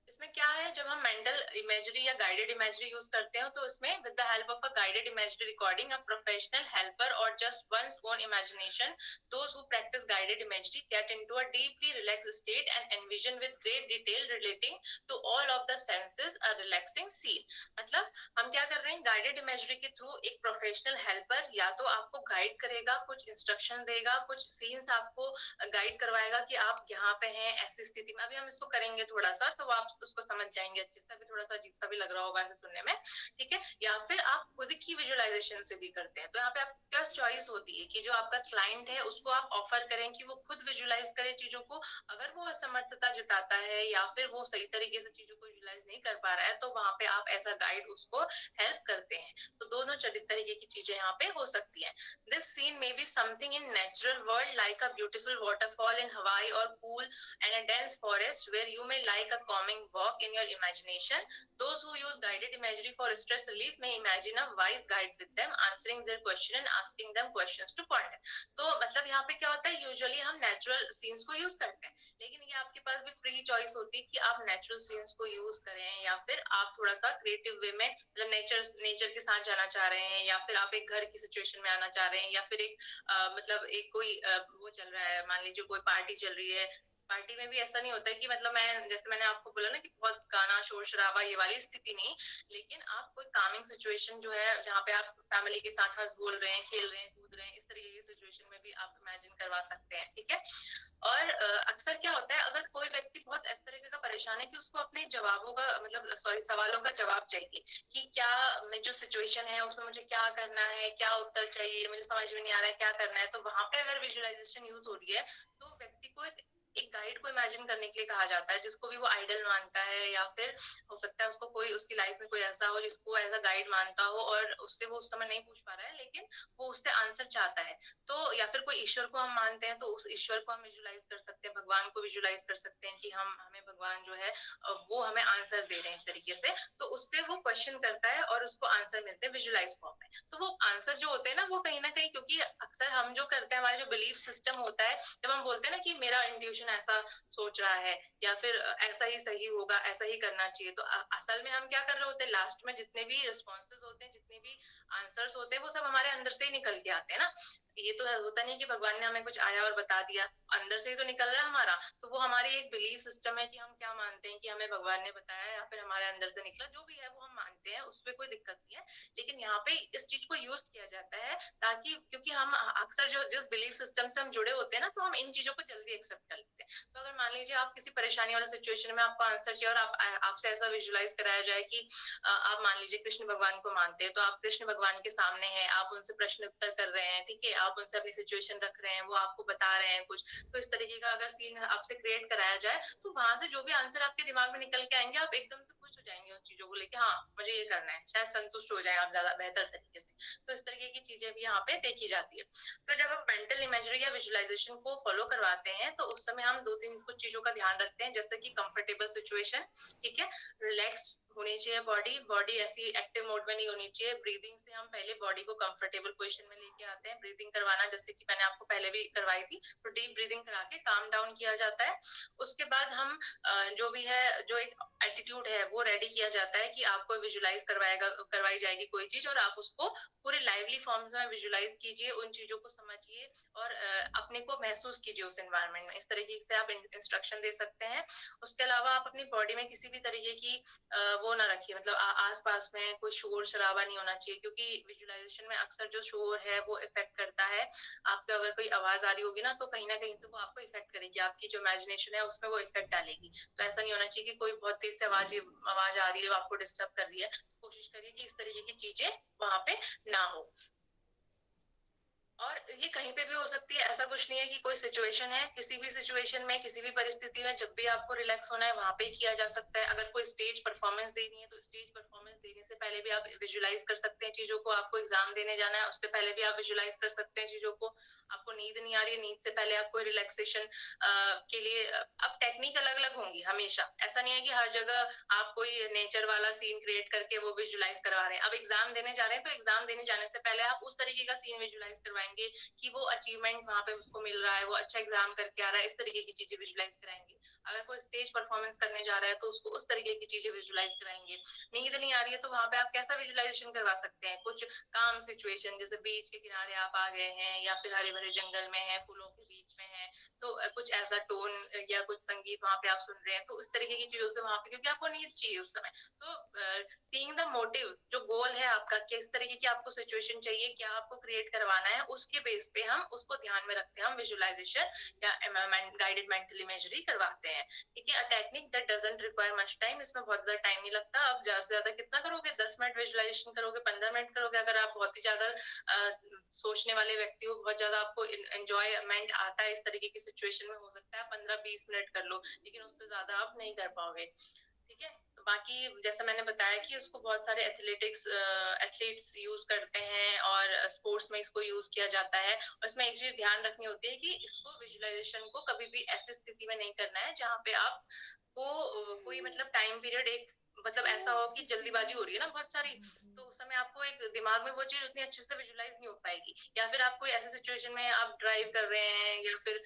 इसमें क्या है, जब हम मेंटल इमेजरी या गाइडेड इमेजरी यूज करते हैं तो इसमें with the help of a guided imagery recording, a professional helper और just one's own imagination, those who practice guided imagery get into a deeply relaxed state and envision with great detail relating to all of the senses a relaxing scene. मतलब हम क्या कर रहे हैं, गाइडेड इमेजरी के थ्रू एक प्रोफेशनल हेल्पर या तो आपको गाइड करेगा, कुछ इंस्ट्रक्शन देगा, कुछ सीन्स आपको गाइड करवाएगा कि आप यहाँ पे हैं ऐसी स्थिति में। अभी हम इसको करेंगे थोड़ा सा तो आप उसको समझ जाएंगे अच्छे से, अभी थोड़ा सा अजीब सा भी लग रहा होगा ऐसे सुनने में, ठीक है। या फिर आप खुद की विजुअलाइजेशन से भी करते हैं, तो यहाँ पे आपके पास चॉइस होती है कि जो आपका क्लाइंट है उसको आप ऑफर करें कि वो खुद विजुअलाइज करे चीजों को। अगर वो असमर्थता जताता है या फिर वो सही तरीके से चीजों को विजुअलाइज नहीं कर पा रहा है तो वहां पे आप एज अ गाइड उसको हेल्प करते हैं। तो दोनों तरीके की चीजें यहाँ पे हो सकती हैं। This scene may be something in natural world like a beautiful waterfall in Hawaii or pool and a dense forest where you may like a calming walk in your imagination. Those who use guided imagery for stress relief may imagine a wise guide with them, answering their question and asking them questions to ponder. तो मतलब यहाँ पे क्या होता है, यूजुअली हम नेचुरल सीन्स को यूज करते हैं, लेकिन ये आपके पास भी फ्री चॉइस होती है कि आप नेचुरल सीन्स को यूज करें या फिर आप थोड़ा सा क्रिएटिव वे में मतलब नेचर के साथ जाना चाह रहे हैं, या फिर आप एक घर की सिचुएशन में आना चाह रहे हैं, या फिर एक मतलब एक कोई वो चल रहा है, मान लीजिए कोई पार्टी चल रही है। पार्टी में भी ऐसा नहीं होता है कि मतलब मैं जैसे मैंने आपको बोला ना कि बहुत गाना शोर शराबा ये वाली स्थिति नहीं, लेकिन आप कोई कामिंग सिचुएशन जो है जहाँ पे आप फैमिली के साथ हंस बोल रहे हैं, खेल रहे हैं, कूद रहे हैं, इस तरीके की सिचुएशन में भी आप इमेजिन करवा सकते हैं, ठीक है। और अक्सर क्या होता है, अगर कोई व्यक्ति बहुत इस तरीके का परेशान है कि उसको अपने जवाबों का मतलब सॉरी सवालों का जवाब चाहिए कि क्या मैं जो सिचुएशन है उसमें मुझे क्या करना है, क्या उत्तर चाहिए, मुझे समझ में नहीं आ रहा है क्या करना है, तो वहां पे अगर विजुअलाइजेशन यूज हो रही है तो व्यक्ति को एक गाइड को इमेजिन करने के लिए कहा जाता है, जिसको भी वो आइडल मानता है, या फिर हो सकता है उसको कोई उसकी लाइफ में कोई ऐसा हो जिसको एज अ गाइड मानता हो और उससे वो उस समय नहीं पूछ पा रहा है लेकिन वो उससे आंसर चाहता है। तो या फिर कोई ईश्वर को हम मानते हैं तो उस ईश्वर को हम विजुलाइज कर सकते हैं, भगवान को विजुलाइज कर सकते हैं कि हमें भगवान जो है वो हमें आंसर दे रहे हैं इस तरीके से, तो उससे वो क्वेश्चन करता है और उसको आंसर मिलते हैं विजुलाइज फॉर्म में। तो वो आंसर जो होते हैं ना वो कहीं ना कहीं, क्योंकि अक्सर हम जो करते हैं हमारा जो बिलीफ सिस्टम होता है, जब हम बोलते हैं ना कि मेरा इंट्यूशन ऐसा सोच रहा है या फिर ऐसा ही सही होगा, ऐसा ही करना चाहिए, तो असल में हम क्या कर रहे होते हैं, लास्ट में जितने भी रिस्पॉन्सेज होते हैं, जितने भी आंसर्स होते हैं, वो सब हमारे अंदर से ही निकल के आते हैं ना। ये तो होता नहीं कि भगवान ने हमें कुछ आया और बता दिया, अंदर से ही तो निकल रहा है हमारा। तो वो हमारी एक बिलीफ सिस्टम है कि हम क्या मानते हैं कि हमें भगवान ने बताया या फिर हमारे अंदर से निकला, जो भी है वो हम मानते हैं, उसमें कोई दिक्कत नहीं है। लेकिन यहाँ पे इस चीज को यूज किया जाता है ताकि, क्योंकि हम अक्सर जो जिस बिलीफ सिस्टम से हम जुड़े होते हैं ना, तो हम इन चीजों को जल्दी एक्सेप्ट कर लेते हैं। तो अगर मान लीजिए आप किसी परेशानी वाले सिचुएशन में आपको आंसर चाहिए और आपसे ऐसा विजुलाइज कराया जाए कि आप मान लीजिए कृष्ण भगवान को मानते हैं, तो आप कृष्ण भगवान के सामने हैं, आप उनसे प्रश्न उत्तर कर रहे हैं, ठीक है, आप उनसे अपनी सिचुएशन रख रहे हैं, वो आपको बता रहे हैं कुछ, तो इस तरीके का अगर सीन आपसे क्रिएट कराया जाए तो वहां से जो भी आंसर आपके दिमाग में निकल के आएंगे, आप एकदम से खुश हो जाएंगे उन चीजों को लेके, हाँ मुझे ये करना है, शायद संतुष्ट हो जाए आप ज्यादा बेहतर तरीके से। तो इस तरीके की चीजें भी यहाँ पे देखी जाती है। तो जब हम मेंटल इमेजरी या विजुअलाइजेशन को फॉलो करवाते हैं तो उस समय हम 2-3 कुछ चीजों का ध्यान रखते हैं, जैसे कि कंफर्टेबल सिचुएशन, ठीक है, रिलैक्स होनी चाहिए बॉडी ऐसी एक्टिव मोड में नहीं होनी चाहिए। ब्रीदिंग से हम पहले बॉडी को कंफर्टेबल पोजीशन में लेके आते हैं, ब्रीदिंग करवाना जैसे कि मैंने आपको पहले भी करवाई थी, तो डीप ब्रीदिंग करा के काम डाउन किया जाता है। उसके बाद हम जो भी है, जो एक एटीट्यूड है वो रेडी किया जाता है कि आपको विजुलाइज करवाई जाएगी कोई चीज, और आप उसको पूरे लाइवली फॉर्म में विजुलाइज कीजिए, उन चीजों को समझिए और अपने को महसूस कीजिए उस एनवायरनमेंट में। इस तरीके से आप इंस्ट्रक्शन दे सकते हैं। उसके अलावा आप अपनी बॉडी में किसी भी तरीके की वो ना रखिए, मतलब आस पास में कोई शोर शराबा नहीं होना चाहिए, क्योंकि विजुअलाइजेशन में अक्सर जो शोर है वो इफेक्ट करता है आपको। अगर कोई आवाज आ रही होगी ना तो कहीं ना कहीं से वो आपको इफेक्ट करेगी, आपकी जो इमेजिनेशन है उसमें वो इफेक्ट डालेगी। तो ऐसा नहीं होना चाहिए कि कोई बहुत तेज से आवाज आ रही है, आपको डिस्टर्ब कर रही है। कोशिश करिए कि इस तरीके की चीजें वहां पे ना हो। और ये कहीं पे भी हो सकती है, ऐसा कुछ नहीं है कि कोई सिचुएशन है, किसी भी सिचुएशन में, किसी भी परिस्थिति में जब भी आपको रिलैक्स होना है वहां पे ही किया जा सकता है। अगर कोई स्टेज परफॉर्मेंस देनी है तो स्टेज परफॉर्मेंस देने से पहले भी आप विजुलाइज कर सकते हैं चीजों को। आपको एग्जाम देने जाना है उससे पहले भी आप विजुलाइज कर सकते हैं चीजों को। आपको नींद नहीं आ रही है, नींद से पहले आप कोई रिलैक्सेशन के लिए अब टेक्निक अलग अलग होंगी हमेशा, ऐसा नहीं है कि हर जगह आप कोई नेचर वाला सीन क्रिएट करके वो विजुलाइज करवा रहे हैं। अब एग्जाम देने जा रहे हैं तो एग्जाम देने जाने से पहले आप उस तरीके का सीन विजुलाइज करवाएंगे कि वो अचीवमेंट वहां पे उसको मिल रहा है, वो अच्छा एग्जाम करके आ रहा है, इस तरीके की चीजें विजुलाइज कराएंगे। अगर कोई स्टेज परफॉर्मेंस करने जा रहा है तो उसको उस तरीके की चीजें विजुलाइज कराएंगे। नींद नहीं आ रही है तो वहां पे आप कैसा विजुलाइजेशन करवा सकते हैं, कुछ काम सिचुएशन, जैसे बीच के किनारे आप आ गए हैं या फिर हरे भरे जंगल में है, फूलों के बीच में है, तो कुछ ऐसा टोन या कुछ संगीत वहां पे आप सुन रहे हैं, तो उस तरीके की चीजों से वहां पे, क्योंकि आपको नींद चाहिए उस समय। तो सीइंग द मोटिव, जो गोल है आपका, किस तरीके की आपको सिचुएशन चाहिए, क्या आपको क्रिएट करवाना है, उसके बेस पे हम उसको ध्यान में रखते हैं, हम विजुअलाइजेशन या गाइडेड मेंटल इमेजरी करवाते हैं। ठीक है, a technique that doesn't require much time, इसमें बहुत ज्यादा टाइम नहीं लगता। आप ज्यादा से ज्यादा कितना करोगे, 10 मिनट विजुअलाइजेशन करोगे, 15 मिनट करोगे। अगर आप बहुत ही ज्यादा सोचने वाले व्यक्ति हो, बहुत ज्यादा आपको एंजॉयमेंट आता है इस तरीके की सिचुएशन में, हो सकता है 15-20 मिनट कर लो, लेकिन उससे ज्यादा आप नहीं कर पाओगे। ठीक है, बाकी जैसा मैंने बताया कि उसको बहुत सारे एथलीट्स यूज करते हैं और स्पोर्ट्स में इसको यूज किया जाता है। और इसमें एक चीज ध्यान रखनी होती है कि इसको विजुअलाइजेशन को कभी भी ऐसी स्थिति में नहीं करना है जहाँ पे आपको कोई मतलब टाइम पीरियड एक मतलब ऐसा हो कि जल्दीबाजी हो रही है ना बहुत सारी, तो उस समय आपको एक दिमाग में वो चीज उतनी अच्छे से विजुलाइज नहीं हो पाएगी। या फिर आप कोई ऐसी सिचुएशन में आप ड्राइव कर रहे हैं या फिर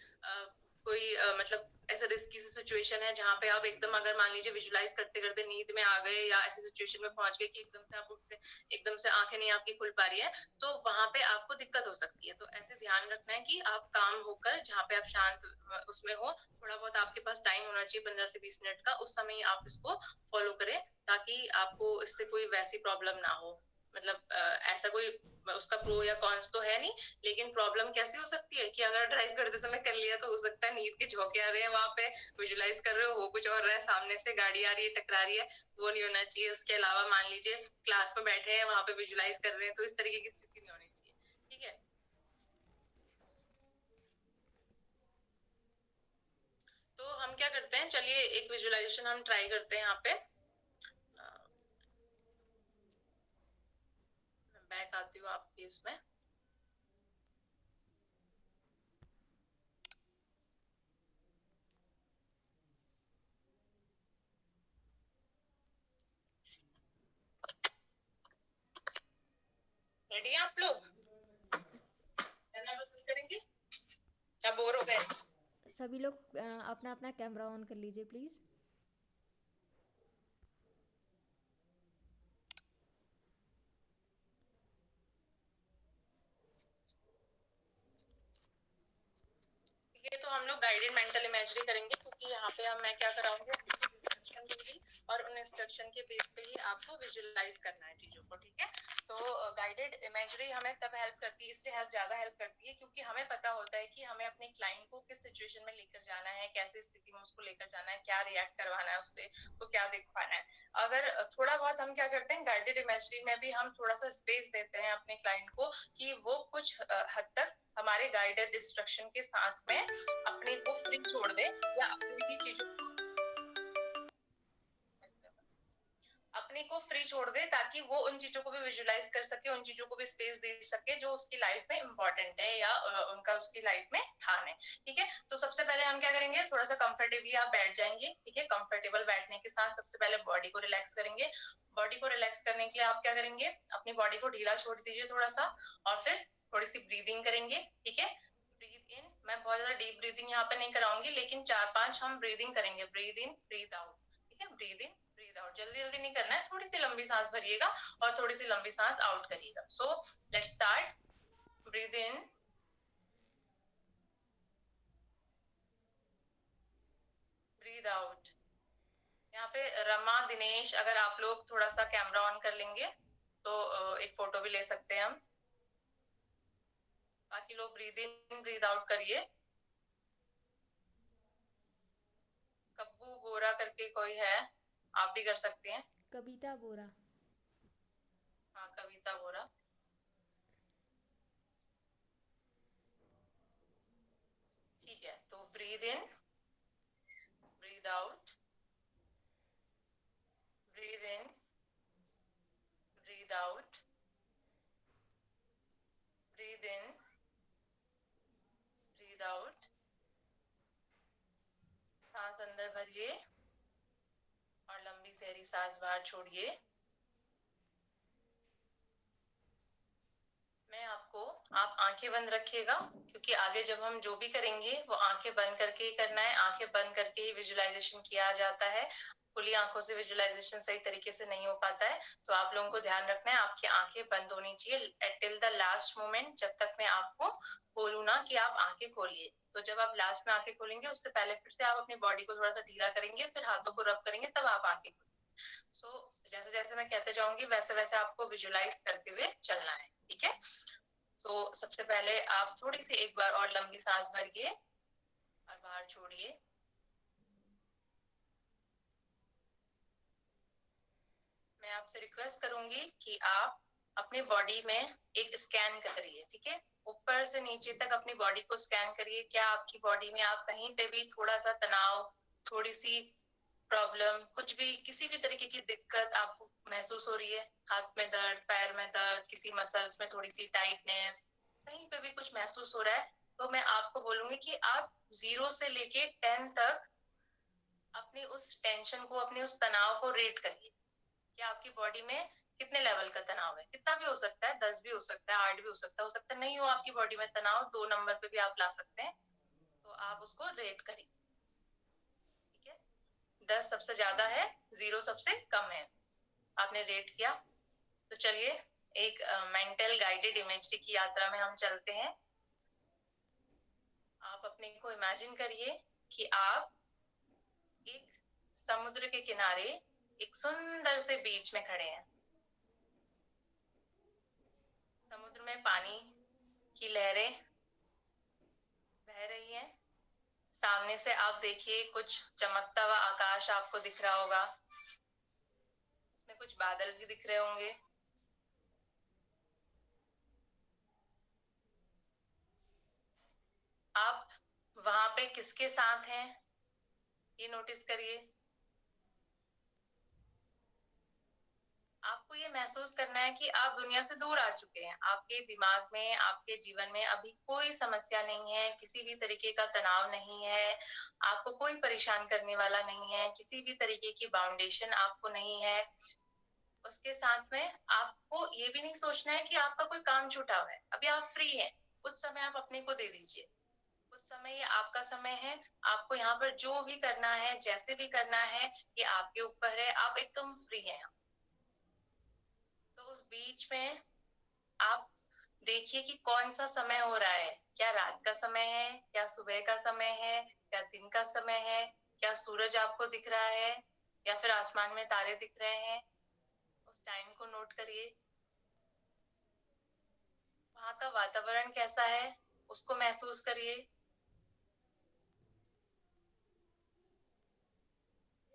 कोई मतलब ऐसा रिस्की सी सिचुएशन है जहाँ पे आप एकदम अगर मान लीजिए विजुलाइज करते करते नींद में आ गए या ऐसी सिचुएशन में पहुंच गए कि एकदम से आप उठते, एकदम से आंखें नहीं आपकी खुल पा रही है, तो वहां पे आपको दिक्कत हो सकती है। तो ऐसे ध्यान रखना है कि आप काम होकर जहाँ पे आप शांत उसमें हो, थोड़ा बहुत आपके पास टाइम होना चाहिए 15 से 20 मिनट का, उस समय आप इसको फॉलो करें ताकि आपको इससे कोई वैसी प्रॉब्लम ना हो। मतलब ऐसा कोई उसका प्रो या कॉन्स तो है नहीं, लेकिन प्रॉब्लम कैसी हो सकती है कि अगर ड्राइव करते समय कर लिया तो हो सकता है नींद के झोंके आ रहे हैं, वहां पे विजुलाइज कर रहे हो कुछ और रहा है, सामने से गाड़ी आ रही है टकरा रही है, वो नहीं होना चाहिए। उसके अलावा मान लीजिए क्लास में बैठे हैं वहां पे विजुलाइज कर रहे हैं, तो इस तरीके की स्थिति नहीं होनी चाहिए। ठीक है, तो हम क्या करते हैं, चलिए एक विजुअलाइजेशन हम ट्राई करते हैं यहाँ पे। बैक आती हूँ आपकी उसमें। रेडी है आप लोग? करना पसंद करेंगे या बोर हो गए? सभी लोग अपना अपना कैमरा ऑन कर लीजिए प्लीज़। ठीक है, तो हम लोग गाइडेड मेंटल इमेजरी करेंगे क्योंकि यहाँ पे मैं क्या कराऊंगी, इंस्ट्रक्शन दूंगी और उन इंस्ट्रक्शन के बेस पे ही आपको विजुअलाइज करना है चीजों को। ठीक है, तो गाइडेड इमेजरी हमें तब हेल्प करती है, इसलिए ज्यादा हेल्प करती है क्योंकि हमें पता होता है कि हमें अपने क्लाइंट को किस सिचुएशन में लेकर जाना है, कैसी स्थिति में उसको लेकर जाना है, क्या रिएक्ट करवाना है उससे, तो क्या दिखवाना है। अगर थोड़ा बहुत हम क्या करते हैं, गाइडेड इमेजरी में भी हम थोड़ा सा स्पेस देते हैं अपने क्लाइंट को कि वो कुछ हद तक हमारे गाइडेड इंस्ट्रक्शन के साथ में अपने को फ्री छोड़ दे या अपनी भी चीजों को अपने को फ्री छोड़ दे ताकि वो उन चीजों को भी विजुलाइज कर सके, उन चीजों को भी स्पेस दे सके जो उसकी लाइफ में इंपॉर्टेंट है या उनका उसकी लाइफ में स्थान है। ठीक है, तो सबसे पहले हम क्या करेंगे, थोड़ा सा कंफर्टेबली आप बैठ जाएंगे। ठीक है, कंफर्टेबल बैठने के साथ सबसे पहले बॉडी को रिलैक्स करेंगे। बॉडी को रिलैक्स करने के लिए आप क्या करेंगे, अपनी बॉडी को ढीला छोड़ दीजिए थोड़ा सा और फिर थोड़ी सी ब्रीदिंग करेंगे। ठीक है, ब्रीद इन, मैं बहुत ज्यादा डीप ब्रीदिंग यहाँ पे नहीं कराऊंगी लेकिन 4-5 हम ब्रीदिंग करेंगे, ब्रीद इन ब्रीद आउट। ठीक है, ब्रीद इन ब्रीद आउट, जल्दी जल्दी नहीं करना है, थोड़ी सी लंबी सांस भरिएगा और थोड़ी सी लंबी सांस आउट करिएगा। So let's start, breathe in, breathe out. यहाँ पे रमा, दिनेश, अगर आप लोग थोड़ा सा कैमरा ऑन कर लेंगे तो एक फोटो भी ले सकते हैं हम। बाकी लोग ब्रीद इन ब्रीद आउट करिए। कब्बू बोरा करके कोई है, आप भी कर सकते हैं। कविता बोरा। हाँ, कविता बोरा। ठीक है, तो breathe in, breathe out, breathe in, breathe out, breathe in, breathe out. सांस अंदर भरिए और लंबी गहरी सांस बाहर छोड़िए। मैं आपको, आप आंखें बंद रखिएगा क्योंकि आगे जब हम जो भी करेंगे वो आंखें बंद करके ही करना है। आंखें बंद करके ही विजुअलाइजेशन किया जाता है, खुली आंखों से विजुअलाइजेशन सही तरीके से नहीं हो पाता है। तो आप लोगों को ध्यान रखना है, आपकी आंखें बंद होनी चाहिए टिल द लास्ट मोमेंट, जब तक मैं आपको बोलूँ ना कि आप आंखें खोलिए। तो जब आप लास्ट में आंखें खोलेंगे उससे पहले फिर से आप अपनी बॉडी को थोड़ा सा ढीला करेंगे, फिर हाथों को रब करेंगे, तब आप आंखें खोलेंगे। सो जैसे जैसे मैं कहते जाऊंगी वैसे वैसे आपको विजुअलाइज करते हुए चलना है। ठीक है, तो सबसे पहले आप थोड़ी सी एक बार और लंबी सांस भरिए और बाहर छोड़िए। मैं आपसे रिक्वेस्ट करूंगी कि आप अपनी बॉडी में एक स्कैन करिए। ठीक है, ऊपर से नीचे तक अपनी बॉडी को स्कैन करिए। क्या आपकी बॉडी में आप कहीं पे भी थोड़ा सा तनाव, थोड़ी सी प्रॉब्लम, कुछ भी किसी भी तरीके की दिक्कत आपको महसूस हो रही है, हाथ में दर्द, पैर में दर्द, किसी मसल्स में थोड़ी सी टाइटनेस, कहीं पे भी कुछ महसूस हो रहा है, तो मैं आपको बोलूंगी कि आप 0 से लेके 10 तक अपनी उस टेंशन को, अपनी उस तनाव को रेट करिए कि आपकी बॉडी में कितने लेवल का तनाव है। कितना भी हो सकता है, 10 भी हो सकता है, 8 भी हो सकता है नहीं हो आपकी बॉडी में तनाव, 2 नंबर पे भी आप ला सकते हैं, तो आप उसको रेट करिए। ठीक है, 10 सबसे ज्यादा है, 0 सबसे कम है, आपने रेट किया। तो चलिए एक मेंटल गाइडेड इमेजरी की यात्रा में हम चलते हैं। आप अपने को इमेजिन करिए कि आप एक समुद्र के किनारे एक सुंदर से बीच में खड़े हैं। समुद्र में पानी की लहरें बह रही हैं। सामने से आप देखिए कुछ चमकता हुआ आकाश आपको दिख रहा होगा, उसमें कुछ बादल भी दिख रहे होंगे। आप वहां पे किसके साथ हैं ये नोटिस करिए। आपको ये महसूस करना है कि आप दुनिया से दूर आ चुके हैं। आपके दिमाग में, आपके जीवन में अभी कोई समस्या नहीं है, किसी भी तरीके का तनाव नहीं है, आपको कोई परेशान करने वाला नहीं है, किसी भी तरीके की बाउंडेशन आपको नहीं है। उसके साथ में आपको ये भी नहीं सोचना है कि आपका कोई काम छूटा हुआ है। अभी आप फ्री हैं, कुछ समय आप अपने को दे दीजिए, कुछ समय ये आपका समय है। आपको यहाँ पर जो भी करना है, जैसे भी करना है, ये आपके ऊपर है, आप एकदम फ्री हैं। तो उस बीच में आप देखिए कि कौन सा समय हो रहा है, क्या रात का समय है, क्या सुबह का समय है, क्या दिन का समय है, क्या सूरज आपको दिख रहा है, या फिर आसमान में तारे दिख रहे हैं। उस टाइम को नोट करिए। वहां का वातावरण कैसा है, उसको महसूस करिए।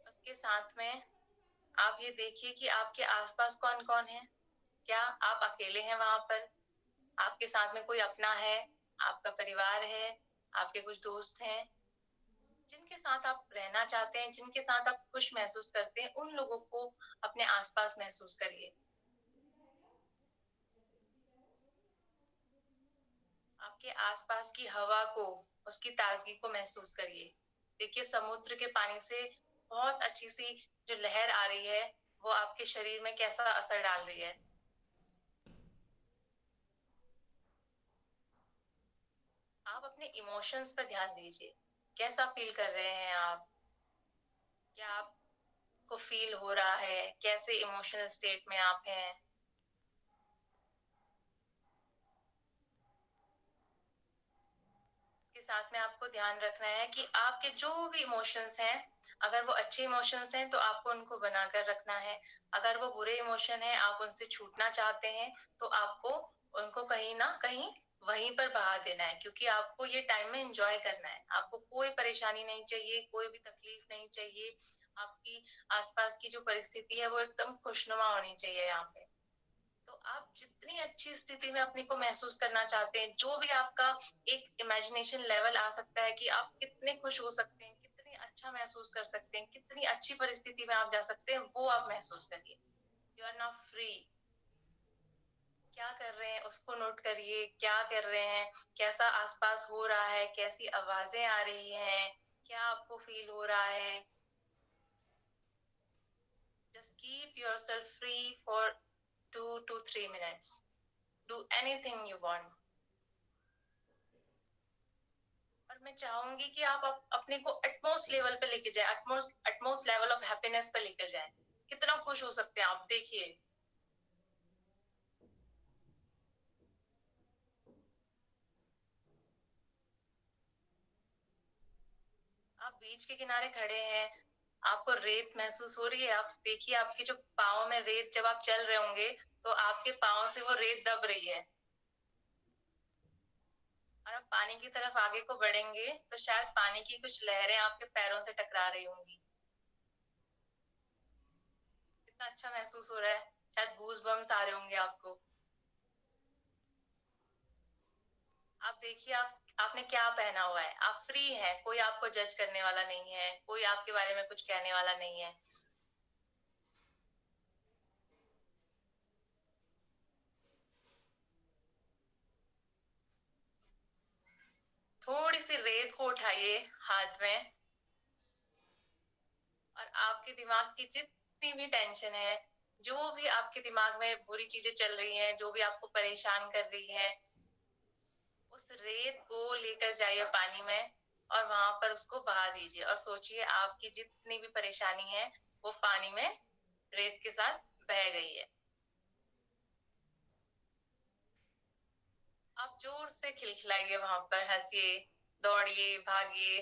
उसके साथ में आप ये देखिए कि आपके आसपास कौन कौन है। क्या आप अकेले हैं वहां पर, आपके साथ में कोई अपना है, आपका परिवार है, आपके कुछ दोस्त हैं, जिनके साथ आप रहना चाहते हैं, जिनके साथ आप खुश महसूस करते हैं, उन लोगों को अपने आसपास महसूस करिए। आपके आसपास की हवा को, उसकी ताजगी को महसूस करिए। देखिए समुद्र के पानी से बहुत अच्छी सी जो लहर आ रही है, वो आपके शरीर में कैसा असर डाल रही है। आप अपने इमोशंस पर ध्यान दीजिए। कैसा फील कर रहे हैं आप, क्या आपको फील हो रहा है, कैसे इमोशनल स्टेट में आप हैं। इसके साथ में आपको ध्यान रखना है कि आपके जो भी इमोशंस हैं, अगर वो अच्छे इमोशंस हैं तो आपको उनको बनाकर रखना है। अगर वो बुरे इमोशन हैं, आप उनसे छूटना चाहते हैं, तो आपको उनको कहीं ना कहीं वहीं पर बहा देना है, क्योंकि आपको ये टाइम में एंजॉय करना है। आपको कोई परेशानी नहीं चाहिए, कोई भी तकलीफ नहीं चाहिए। आपकी आसपास की जो परिस्थिति है वो एकदम खुशनुमा होनी चाहिए यहाँ पे। तो आप जितनी अच्छी स्थिति में अपने को महसूस करना चाहते हैं, जो भी आपका एक इमेजिनेशन लेवल आ सकता है कि आप कितने खुश हो सकते हैं, कितने अच्छा महसूस कर सकते हैं, कितनी अच्छी परिस्थिति में आप जा सकते हैं, वो आप महसूस करिए। You are now free. क्या कर रहे हैं उसको नोट करिए। क्या कर रहे हैं, कैसा आसपास हो रहा है, कैसी आवाजें आ रही हैं, क्या आपको फील हो रहा है। Just keep yourself free for 2 to 3 minutes. Do anything you want. और मैं चाहूंगी कि आप अपने को एटमोस्ट लेवल पे लेके जाए, एटमोस्ट लेवल ऑफ हैप्पीनेस पे लेकर जाए। कितना खुश हो सकते हैं आप, देखिए। आप बीच के किनारे खड़े हैं, आपको रेत महसूस हो रही है। आप देखिए आपके जो पाँव में रेत, जब आप चल रहे होंगे तो आपके पाँव से वो रेत दब रही है। और आप पानी की तरफ आगे को बढ़ेंगे तो शायद पानी की कुछ लहरें आपके पैरों से टकरा रही होंगी। कितना अच्छा महसूस हो रहा है, शायद गूज बम्स आ रहे होंगे आपको। आप देखिए आप आपने क्या पहना हुआ है, आप फ्री हैं, कोई आपको जज करने वाला नहीं है, कोई आपके बारे में कुछ कहने वाला नहीं है। थोड़ी सी रेत को उठाइए हाथ में, और आपके दिमाग की जितनी भी टेंशन है, जो भी आपके दिमाग में बुरी चीजें चल रही हैं, जो भी आपको परेशान कर रही है, उस रेत को लेकर जाइए पानी में और वहां पर उसको बहा दीजिए, और सोचिए आपकी जितनी भी परेशानी है वो पानी में रेत के साथ बह गई है। आप जोर से खिलखिलाइए, वहां पर हंसिए, दौड़िए, भागिए।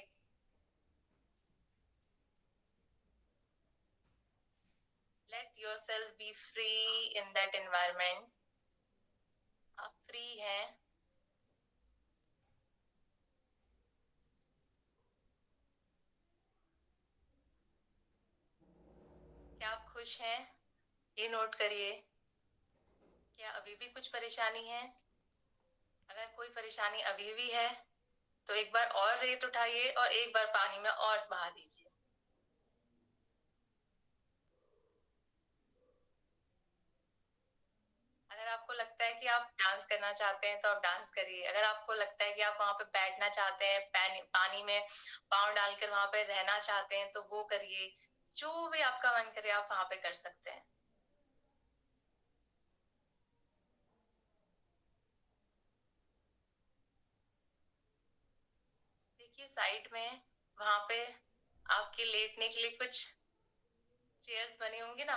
Let yourself be free in that environment. आप फ्री हैं। क्या आप खुश हैं? ये नोट करिए। क्या अभी भी कुछ परेशानी है? अगर कोई परेशानी अभी भी है तो एक बार और रेत उठाइए और एक बार पानी में और बहा दीजिए। अगर आपको लगता है कि आप डांस करना चाहते हैं तो आप डांस करिए। अगर आपको लगता है कि आप वहां पे बैठना चाहते हैं, पानी में पाँव डालकर वहां पे रहना चाहते हैं, तो वो करिए। जो भी आपका मन करे आप वहां पे कर सकते हैं। देखिए साइड में वहां पे आपके लेटने के लिए कुछ चेयर्स बनी होंगी ना,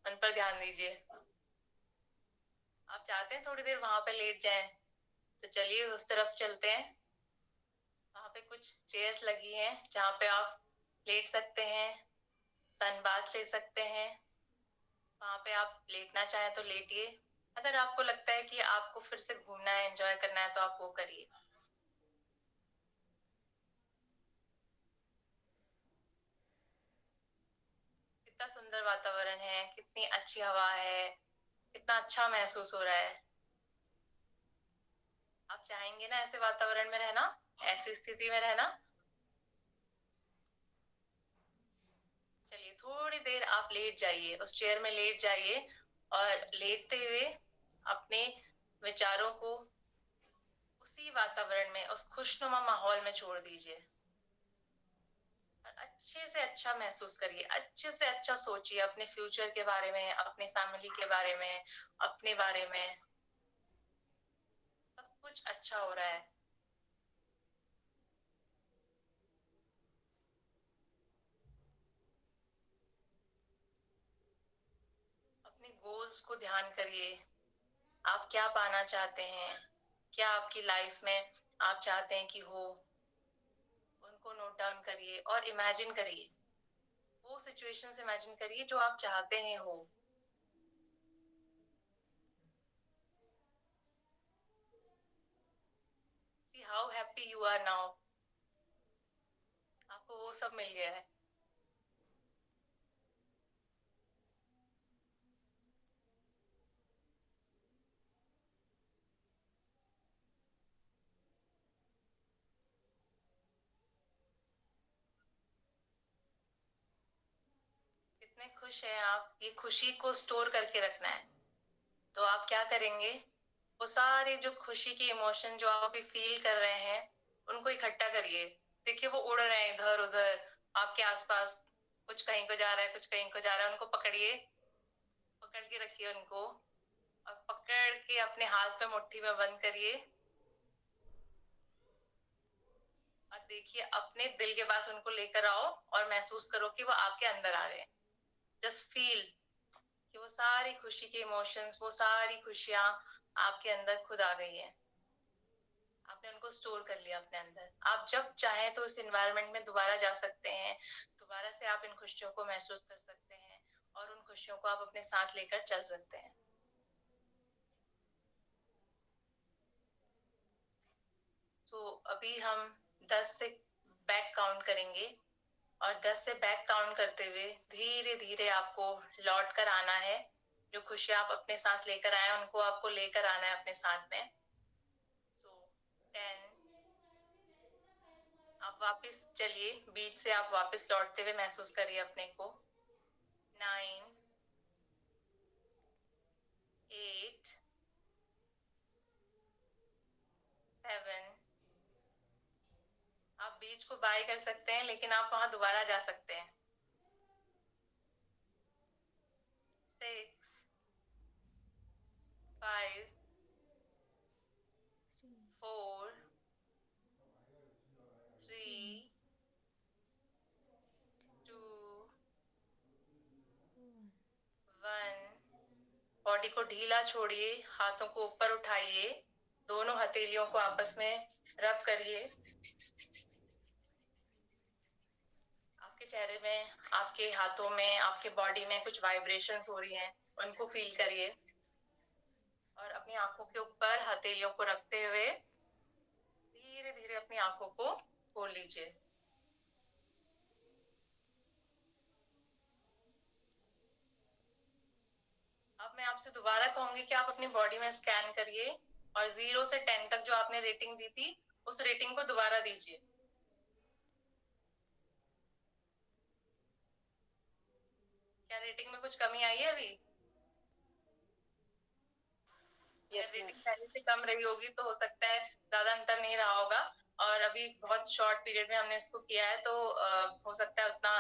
उन पर ध्यान दीजिए। आप चाहते हैं थोड़ी देर वहां पे लेट जाएं, तो चलिए उस तरफ चलते हैं। वहां पे कुछ चेयर्स लगी हैं जहाँ पे आप लेट सकते हैं, सन बाथ ले सकते हैं। वहां पे आप लेटना चाहें तो लेटिए। अगर आपको लगता है कि आपको फिर से घूमना है, एंजॉय करना है, तो आप वो करिए। कितना सुंदर वातावरण है, कितनी अच्छी हवा है, कितना अच्छा महसूस हो रहा है। आप चाहेंगे ना ऐसे वातावरण में रहना, ऐसी स्थिति में रहना? चलिए थोड़ी देर आप लेट जाइए, उस चेयर में लेट जाइए, और लेटते हुए अपने विचारों को उसी वातावरण में, उस खुशनुमा माहौल में छोड़ दीजिए, और अच्छे से अच्छा महसूस करिए, अच्छे से अच्छा सोचिए अपने फ्यूचर के बारे में, अपने फैमिली के बारे में, अपने बारे में। सब कुछ अच्छा हो रहा है। अपने गोल्स को ध्यान करिए। आप क्या पाना चाहते हैं, क्या आपकी लाइफ में आप चाहते हैं कि हो, उनको नोट डाउन करिए और इमेजिन करिए। वो सिचुएशंस इमेजिन करिए जो आप चाहते हैं हो। See how happy you are now. आपको वो सब मिल गया है। कितने खुश हैं आप, ये खुशी को स्टोर करके रखना है। तो आप क्या करेंगे, वो सारे जो खुशी के इमोशन जो आप अभी फील कर रहे हैं, उनको इकट्ठा करिए। देखिए वो उड़ रहे हैं इधर उधर आपके आसपास, कुछ कहीं को जा रहा है, कुछ कहीं को जा रहा है। उनको पकड़िए, पकड़ के रखिए उनको, और पकड़ के अपने हाथ पे मुट्ठी में बंद करिए, और देखिए अपने दिल के पास उनको लेकर आओ और महसूस करो कि वो आपके अंदर आ रहे हैं। जस्ट फील कि वो सारी खुशी के इमोशंस, वो सारी खुशियां आपके अंदर खुद आ गई है। आपने उनको स्टोर कर लिया अपने अंदर। आप जब चाहें तो इस एनवायरनमेंट में दोबारा जा सकते हैं, दोबारा से आप इन खुशियों को महसूस कर सकते हैं, और उन खुशियों को आप अपने साथ लेकर चल सकते हैं। तो अभी हम 10 से बैक काउंट करेंगे, और 10 से बैक काउंट करते हुए धीरे धीरे आपको लौट कर आना है। जो खुशियां आप अपने साथ लेकर आए उनको आपको लेकर आना है अपने साथ में। सो 10, आप वापस चलिए, बीच से आप वापस लौटते हुए महसूस करिए अपने को। 9, 8, 7। आप बीच को बाय कर सकते हैं, लेकिन आप वहां दोबारा जा सकते हैं। 6, 5, 4, 3, 2, 1। बॉडी को ढीला छोड़िए, हाथों को ऊपर उठाइए, दोनों हथेलियों को आपस में रब करिए। आपके चेहरे में, आपके हाथों में, आपके बॉडी में कुछ वाइब्रेशंस हो रही हैं, उनको फील करिए। और अपनी आंखों के ऊपर हथेलियों को रखते हुए धीरे धीरे अपनी आंखों को खोल लीजिए। अब मैं आपसे दोबारा कहूंगी कि आप अपनी बॉडी में स्कैन करिए और 0 से 10 तक जो आपने रेटिंग दी थी, उस रेटिंग को दोबारा दीजिए। क्या रेटिंग में कुछ कमी आई है अभी? Yes ma'am. रेटिंग पहले से कम रही होगी तो हो सकता है ज्यादा अंतर नहीं रहा होगा, और अभी बहुत शॉर्ट पीरियड में हमने इसको किया है, तो हो सकता है उतना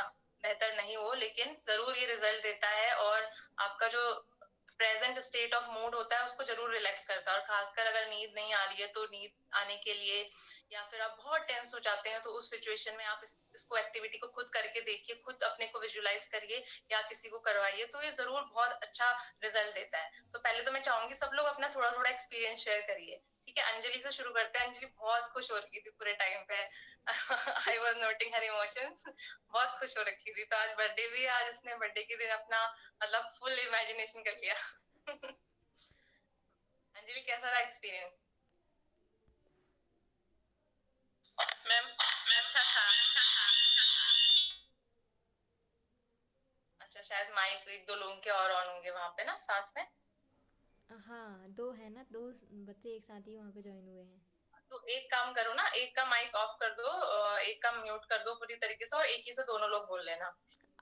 बेहतर नहीं हो, लेकिन जरूर ये रिजल्ट देता है और आपका जो प्रेजेंट स्टेट ऑफ मूड होता है उसको जरूर रिलैक्स करता है। और खासकर अगर नींद नहीं आ रही है तो नींद आने के लिए, या फिर आप बहुत टेंस हो जाते हैं तो उस सिचुएशन में आप इसको एक्टिविटी को खुद करके देखिए, खुद अपने को विजुलाइज करिए या किसी को करवाइए, तो ये जरूर बहुत अच्छा रिजल्ट देता है। तो पहले तो मैं चाहूंगी सब लोग अपना थोड़ा थोड़ा एक्सपीरियंस शेयर करिए। ठीक है, अंजलि से शुरू करते हैं। अंजलि बहुत खुश हो रही थी पूरे टाइम पे। I was noting her emotions. बहुत खुश हो रखी थी, तो आज बर्थडे भी है, आज इसने बर्थडे के दिन अपना मतलब फुल इमेजिनेशन कर लिया। अंजलि, कैसा रहा एक्सपीरियंस? मैम अच्छा था। अच्छा, शायद माइक एक दो लोगों के और ऑन होंगे वहां पे ना साथ में। हाँ, दो है ना, दो बच्चे एक साथ ही वहाँ पे ज्वाइन हुए हैं। तो एक काम करो ना, एक का माइक ऑफ कर दो, एक का म्यूट कर दो पूरी तरीके से, और एक ही से दोनों लोग बोल लेना।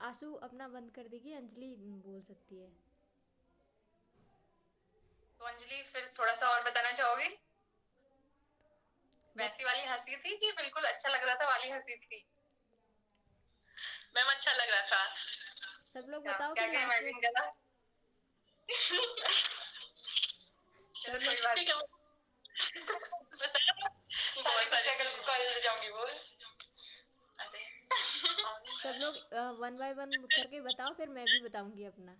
आशु अपना बंद कर देगी, अंजलि बोल सकती है। तो अंजलि, फिर थोड़ा सा और बताना चाहोगी? बस वैसी वाली हंसी थी कि बिल्कुल अच्छा लग रहा था वाली हंसी थी? मैम अच्छा लग रहा था। सब लोग अच्छा, बताओ क्या फिर क्या लास्ट में। इमेजिन करा? चलो सब कोई लोग बात ठीक है। बहुत सारे कल को कॉलेज जाऊंगी बोल। अरे सब लोग 1 बाय 1 करके बताओ, फिर मैं भी बताऊंगी अपना।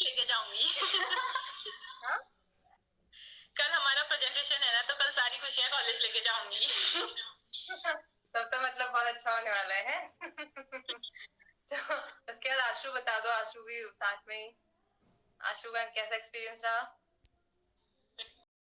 लेके जाऊंगी। हाँ? कल हमारा प्रेजेंटेशन है ना, तो कल सारी खुशियां कॉलेज लेके जाऊंगी। तब तो मतलब बहुत अच्छा होने वाला है। तो उसके बाद आशु बता दो, आशु भी साथ में ही। आशु का कैसा एक्सपीरियंस रहा?